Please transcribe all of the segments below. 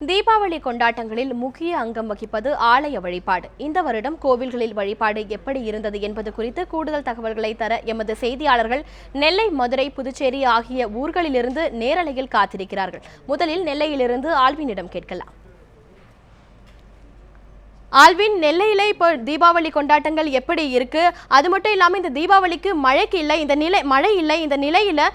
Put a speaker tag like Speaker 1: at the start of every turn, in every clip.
Speaker 1: தீபாவளி கொண்டாட்டங்களில் முக்கிய அங்கம் வகிப்பது ஆலய வழிபாடு. இந்த வருடம் கோவில்களில் வழிபாடு எப்படி இருந்தது என்பது குறித்து கூடுதல் தகவல்களை தர எமது செய்தியாளர்கள் நெல்லை, மதுரை, புதுச்சேரி ஆகிய ஊர்களிலிருந்து நேரலையில் காத்திருக்கிறார்கள். முதலில் நெல்லையிலிருந்து ஆல்வினிடம் கேட்கலாம். ஆல்வின், நெல்லையில இப்போ தீபாவளி கொண்டாட்டங்கள் எப்படி இருக்கு? அது மட்டும் இல்லாம இந்த தீபாவளிக்கு மழை இல்லை, இந்த நிலையில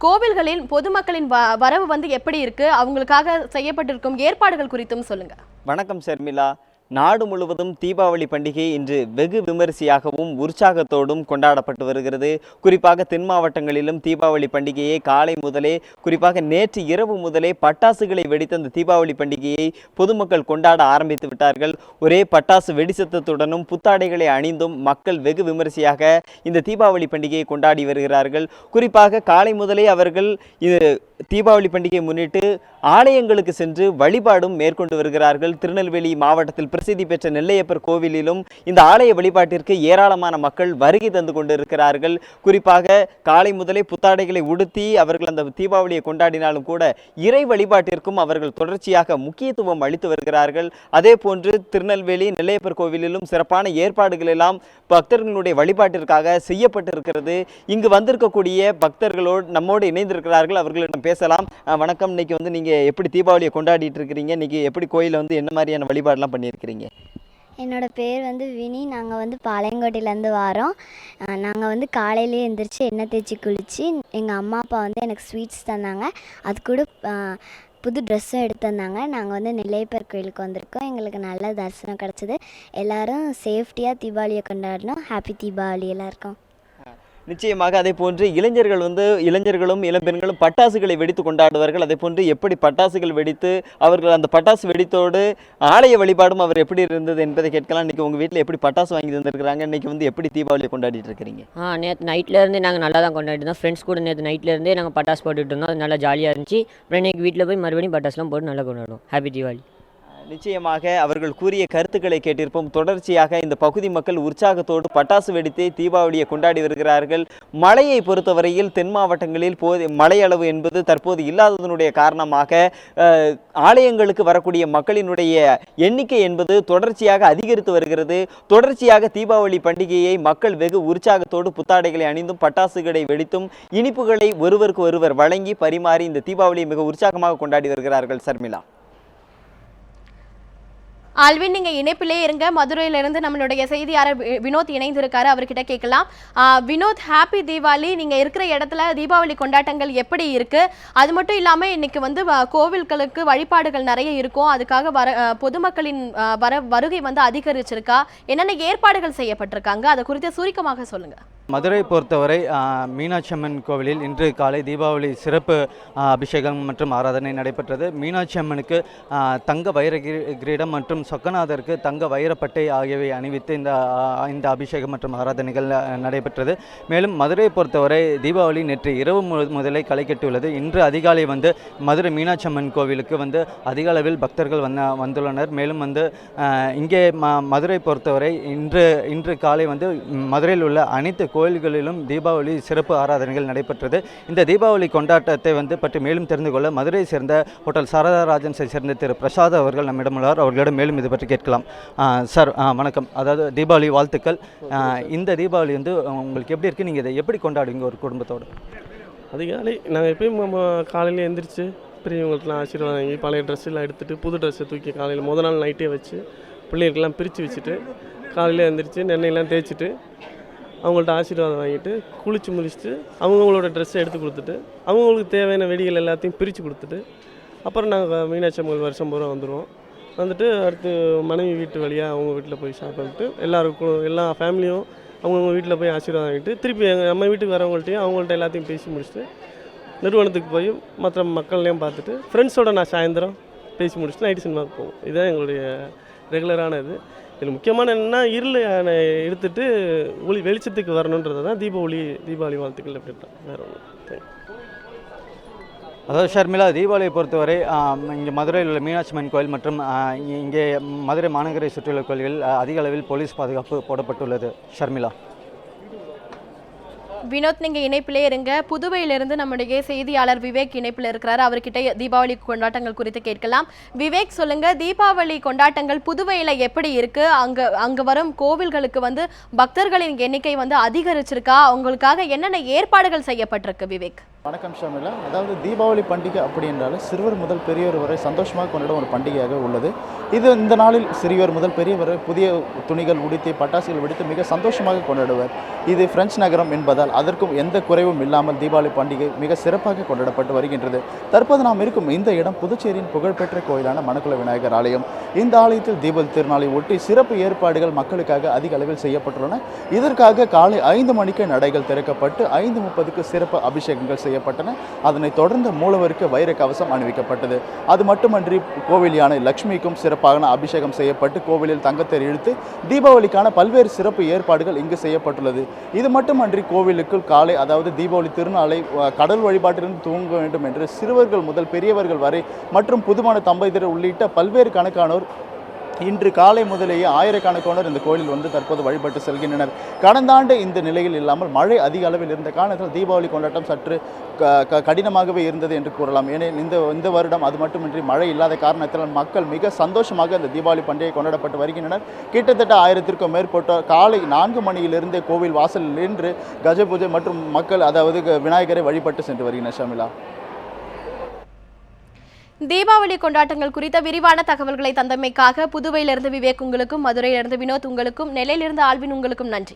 Speaker 1: கோவில்களில் பொதுமக்களின் வரவு எப்படி இருக்கு? அவங்களுக்காக செய்யப்பட்டிருக்கும் ஏற்பாடுகள் குறித்தும் சொல்லுங்க.
Speaker 2: வணக்கம் ஷர்மிளா. நாடு முழுவதும் தீபாவளி பண்டிகை இன்று வெகு விமரிசையாகவும் உற்சாகத்தோடும் கொண்டாடப்பட்டு வருகிறது. குறிப்பாக தென் மாவட்டங்களிலும் தீபாவளி பண்டிகையை காலை முதலே, குறிப்பாக நேற்று இரவு முதலே பட்டாசுகளை வெடித்த அந்த தீபாவளி பண்டிகையை பொதுமக்கள் கொண்டாட ஆரம்பித்து விட்டார்கள். ஒரே பட்டாசு வெடிசத்தத்துடனும் புத்தாடைகளை அணிந்தும் மக்கள் வெகு விமரிசையாக இந்த தீபாவளி பண்டிகையை கொண்டாடி வருகிறார்கள். குறிப்பாக காலை முதலே அவர்கள் தீபாவளி பண்டிகையை முன்னிட்டு ஆலயங்களுக்கு சென்று வழிபாடும் மேற்கொண்டு வருகிறார்கள். திருநெல்வேலி மாவட்டத்தில் பிரசித்தி பெற்ற நெல்லையப்பர் கோவிலிலும் இந்த ஆலய வழிபாட்டிற்கு ஏராளமான மக்கள் வருகை தந்து கொண்டிருக்கிறார்கள். குறிப்பாக காலை முதலே புத்தாடைகளை உடுத்தி அவர்கள் அந்த தீபாவளியை கொண்டாடினாலும் கூட இறை வழிபாட்டிற்கும் அவர்கள் தொடர்ச்சியாக முக்கியத்துவம் அளித்து வருகிறார்கள். அதே போன்று திருநெல்வேலி நெல்லையப்பர் கோவிலிலும் சிறப்பான ஏற்பாடுகள் எல்லாம் பக்தர்களுடைய வழிபாட்டிற்காக செய்யப்பட்டிருக்கிறது. இங்கு வந்திருக்கக்கூடிய பக்தர்களோடு நம்மோடு இணைந்திருக்கிறார்கள். அவர்களிடம் பேசலாம். வணக்கம். இன்னைக்கு நீங்க எப்படி தீபாவளியை கொண்டாடிட்டு இருக்கிறீங்க? இன்னைக்கு எப்படி கோயிலில் என்ன மாதிரியான வழிபாடுலாம் பண்ணியிருக்கிறீங்க?
Speaker 3: என்னோட பேர் வினி. நாங்கள் பாளையங்கோட்டையிலேருந்து வரோம். நாங்கள் காலையிலே எழுந்திரிச்சு எண்ணெய் தேய்ச்சி குளித்து எங்கள் அம்மா அப்பா எனக்கு ஸ்வீட்ஸ் தந்தாங்க. அது கூட புது ட்ரெஸ்ஸும் எடுத்து தந்தாங்க. நாங்கள் நெல்லையப்பர் கோயிலுக்கு வந்திருக்கோம். எங்களுக்கு நல்ல தரிசனம் கிடச்சிது. எல்லோரும் சேஃப்டியாக தீபாவளியை கொண்டாடணும். ஹாப்பி தீபாவளி எல்லாருக்கும்.
Speaker 2: நிச்சயமாக. அதே போன்று இளைஞர்களும் இளம்பெண்களும் பட்டாசுகளை வெடித்து கொண்டாடுவார்கள். அதே போன்று எப்படி பட்டாசுகள் வெடித்து அவர்கள் அந்த பட்டாசு வெடித்தோடு ஆலய வழிபாடும் அவர் எப்படி இருந்தது என்பதை கேட்கலாம். இன்றைக்கி உங்கள் வீட்டில் எப்படி பட்டாசு வாங்கி தந்திருக்கிறாங்க? இன்றைக்கி எப்படி தீபாவளியை கொண்டாடிட்டு இருக்கிறீங்க?
Speaker 4: நேற்று நைட்லேருந்தே நாங்கள் நல்லா தான் கொண்டாடிருந்தோம். ஃப்ரெண்ட்ஸ் கூட நேற்று நைட்லேருந்தே நாங்கள் பட்டாசு போட்டுட்டு இருந்தோம். அது நல்லா ஜாலியாக இருந்துச்சு. அப்புறம் இன்றைக்கி வீட்டில் போய் மறுபடியும் பட்டாசுலாம் போட்டு நல்லா கொண்டாடுவோம். ஹாப்பி தீபாவளி.
Speaker 2: நிச்சயமாக அவர்கள் கூறிய கருத்துக்களை கேட்டிருப்போம். தொடர்ச்சியாக இந்த பகுதி மக்கள் உற்சாகத்தோடு பட்டாசு வெடித்து தீபாவளியை கொண்டாடி வருகிறார்கள். மழையை பொறுத்தவரையில் தென் மாவட்டங்களில் மழை அளவு என்பது தற்போது இல்லாததனுடைய காரணமாக ஆலயங்களுக்கு வரக்கூடிய மக்களினுடைய எண்ணிக்கை என்பது தொடர்ச்சியாக அதிகரித்து வருகிறது. தொடர்ச்சியாக தீபாவளி பண்டிகையை மக்கள் வெகு உற்சாகத்தோடு புத்தாடைகளை அணிந்தும் பட்டாசுகளை வெடித்தும் இனிப்புகளை ஒருவருக்கு ஒருவர் வழங்கி பரிமாறி இந்த தீபாவளியை மிக உற்சாகமாக கொண்டாடி வருகிறார்கள். ஷர்மிளா.
Speaker 1: ஆல்வின், நீங்க இணைப்பிலே இருங்க. மதுரையிலிருந்து நம்மளுடைய செய்தியாளர் வினோத் இணைந்திருக்காரு. அவர்கிட்ட கேட்கலாம். வினோத், ஹாப்பி தீபாவளி. நீங்க இருக்கிற இடத்துல தீபாவளி கொண்டாட்டங்கள் எப்படி இருக்கு? அது மட்டும் இல்லாம இன்னைக்கு கோவில்களுக்கு வழிபாடுகள் நிறைய இருக்கும். அதுக்காக பொதுமக்களின் வருகை அதிகரிச்சிருக்கா? என்னென்ன ஏற்பாடுகள் செய்யப்பட்டிருக்காங்க? அதை குறித்து சுருக்கமாக சொல்லுங்க.
Speaker 5: மதுரை பொறுத்தவரை மீனாட்சி அம்மன் கோவிலில் இன்று காலை தீபாவளி சிறப்பு அபிஷேகம் மற்றும் ஆராதனை நடைபெற்றது. மீனாட்சி அம்மனுக்கு தங்க வைர கிரீடம் மற்றும் சொக்கநாதருக்கு தங்க வைரப்பட்டை ஆகியவை அணிவித்து இந்த அபிஷேகம் மற்றும் ஆராதனைகள் நடைபெற்றது. மேலும் மதுரையை பொறுத்தவரை தீபாவளி நேற்று இரவு முதலே களை கட்டியுள்ளது. இன்று அதிகாலை மதுரை மீனாட்சி அம்மன் கோவிலுக்கு அதிக அளவில் பக்தர்கள் வந்துள்ளனர். மேலும் இங்கே மதுரை பொறுத்தவரை இன்று காலை மதுரையில் உள்ள அனைத்து கோயில்களிலும் தீபாவளி சிறப்பு ஆராதனைகள் நடைபெற்றது. இந்த தீபாவளி கொண்டாட்டத்தை பற்றி மேலும் தெரிந்து கொள்ள மதுரையை சேர்ந்த ஹோட்டல் சாரதா ராஜன்ஸை சேர்ந்த திரு பிரசாத் அவர்கள் நம்மிடம் உள்ளார். அவர்களிடம் மேலும் இது பற்றி கேட்கலாம். சார் வணக்கம். அதாவது தீபாவளி வாழ்த்துக்கள். இந்த தீபாவளி உங்களுக்கு எப்படி இருக்குது? நீங்கள் இதை எப்படி கொண்டாடுவீங்க ஒரு குடும்பத்தோடு?
Speaker 6: அதிகாலை நாங்கள் எப்பயும் காலையில் எழுந்திரிச்சு பெரியவங்களுக்குலாம் ஆசீர்வாதம் வாங்கி பழைய ட்ரெஸ்ஸெல்லாம் எடுத்துகிட்டு புது ட்ரெஸ்ஸை தூக்கி காலையில் முதல் நாள் நைட்டே வச்சு பிள்ளைகளுக்கெல்லாம் பிரித்து வச்சுட்டு காலையில் எழுந்திரிச்சு எண்ணெயெல்லாம் தேய்ச்சிட்டு அவங்கள்ட்ட ஆசீர்வாதம் வாங்கிட்டு குளித்து முடிச்சுட்டு அவங்கவுங்களோட ட்ரெஸ்ஸை எடுத்து கொடுத்துட்டு அவங்களுக்கு தேவையான வெடிகள் எல்லாத்தையும் பிரித்து கொடுத்துட்டு அப்புறம் நாங்கள் மீனாட்சி அம்மன் வருஷம் பூரா வந்துடுவோம். வந்துட்டு அடுத்து மனைவி வீட்டு வழியாக அவங்க வீட்டில் போய் சாப்பிட்டு எல்லாருக்கும் எல்லா ஃபேமிலியும் அவங்கவுங்க வீட்டில் போய் ஆசீர்வாதம் வாங்கிட்டு திருப்பி நம்ம வீட்டுக்கு வரவங்கள்ட்டையும் அவங்கள்ட்ட எல்லாத்தையும் பேசி முடிச்சுட்டு நிறுவனத்துக்கு போய் மற்ற மக்கள்லையும் பார்த்துட்டு ஃப்ரெண்ட்ஸோடு நான் சாயந்தரம் பேசி முடிச்சுட்டு நைட்டு சினிமாவுக்கு போவோம். இதுதான் எங்களுடைய ரெகுலரான இது. இதில் முக்கியமான என்னென்னா இருளை எடுத்துகிட்டு வெளிச்சத்துக்கு வரணுன்றது தான் தீபாவளி வாழ்த்துக்கள் அப்படின்ட்டான். வேறு ஒன்று.
Speaker 5: அதாவது ஷர்மிளா, தீபாவளியை பொறுத்தவரை இங்கே மதுரையில் உள்ள மீனாட்சி அம்மன் கோயில் மற்றும் இங்கே மதுரை மாநகரை சுற்றியுள்ள கோயில்களில் அதிக அளவில் போலீஸ் பாதுகாப்பு போடப்பட்டுள்ளது. ஷர்மிளா.
Speaker 1: வினோத் நீங்க இணைப்பிலே இருங்க. புதுவையிலிருந்து நம்முடைய செய்தியாளர் விவேக் இணைப்பில் இருக்கிறாரு. அவர்கிட்ட தீபாவளி கொண்டாட்டங்கள் குறித்து கேட்கலாம். விவேக் சொல்லுங்க, தீபாவளி கொண்டாட்டங்கள் புதுவையில எப்படி இருக்கு? அங்க வரும் கோவில்களுக்கு வந்து பக்தர்களின் எண்ணிக்கை வந்து அதிகரிச்சிருக்கா? அவங்களுக்காக என்னென்ன ஏற்பாடுகள் செய்யப்பட்டிருக்கு விவேக்?
Speaker 7: வணக்கம் ஷமிலா. அதாவது தீபாவளி பண்டிகை அப்படி என்றாலும் சிறுவர் முதல் பெரியவர் வரை சந்தோஷமாக கொண்டாடும் ஒரு பண்டிகையாக உள்ளது. இந்த நாளில் சிறியவர் முதல் பெரியவர் புதிய துணிகள் உடுத்தி பட்டாசுகள் வெடித்து மிக சந்தோஷமாக கொண்டாடுவர். இது பிரெஞ்சு நகரம் என்பதால் அதற்கும் எந்த குறைவும் இல்லாமல் தீபாவளி பண்டிகை மிக சிறப்பாக கொண்டாடப்பட்டு வருகின்றது. தற்போது நாம் இருக்கும் இந்த இடம் புதுச்சேரியின் புகழ்பெற்ற கோயிலான மணக்குள விநாயகர் ஆலயம். இந்த ஆலயத்தில் தீபாவளி திருநாளை ஒட்டி சிறப்பு ஏற்பாடுகள் மக்களுக்காக அதிக அளவில் செய்யப்பட்டுள்ளன. இதற்காக காலை 5 மணிக்கு நடைகள் திறக்கப்பட்டு 5:30க்கு சிறப்பு அபிஷேகங்கள் செய்யப்பட்டன. அதனைத் தொடர்ந்து மூலவருக்கு வைர கவசம் அணிவிக்கப்பட்டது. அது மட்டுமன்றி கோவில் யானை லட்சுமிக்கும் சிறப்பான அபிஷேகம் செய்யப்பட்டு கோவிலில் தங்கத்தேர் இழுத்து தீபாவளிக்கான பல்வேறு சிறப்பு ஏற்பாடுகள் இங்கு செய்யப்பட்டுள்ளது. இது மட்டுமன்றி கோவிலுக்குள் காலை அதாவது தீபாவளி திருநாளை கடல் வழிபாட்டிலிருந்து தூங்க வேண்டும் என்று சிறுவர்கள் முதல் பெரியவர்கள் வரை மற்றும் புதுமண தம்பதியர் உள்ளிட்ட பல்வேறு கணக்கானோர் இன்று காலை முதலேயே ஆயிரக்கணக்கானோர் இந்த கோயிலில் வந்து தற்போது வழிபட்டு செல்கின்றனர். கடந்த ஆண்டு இந்த நிலையில் இல்லாமல் மழை அதிக அளவில் இருந்த காரணத்தில் தீபாவளி கொண்டாட்டம் சற்று கடினமாகவே இருந்தது என்று கூறலாம். ஏனெனில் இந்த வருடம் அது மட்டுமின்றி மழை இல்லாத காரணத்தினால் மக்கள் மிக சந்தோஷமாக இந்த தீபாவளி பண்டிகை கொண்டாடப்பட்டு வருகின்றனர். கிட்டத்தட்ட 1000க்கும் மேற்பட்டோர் காலை 4 மணியிலிருந்தே கோவில் வாசலில் நின்று கஜ பூஜை மற்றும் மக்கள் அதாவது விநாயகரை வழிபட்டு சென்று வருகின்றனர். ஷமிலா,
Speaker 1: தீபாவளி கொண்டாட்டங்கள் குறித்த விரிவான தகவல்களை தந்தமைக்காக புதுவையிலிருந்து விவேக் உங்களுக்கும், மதுரையிலிருந்து வினோத் உங்களுக்கும், நெல்லையிலிருந்து ஆல்வின் உங்களுக்கும் நன்றி.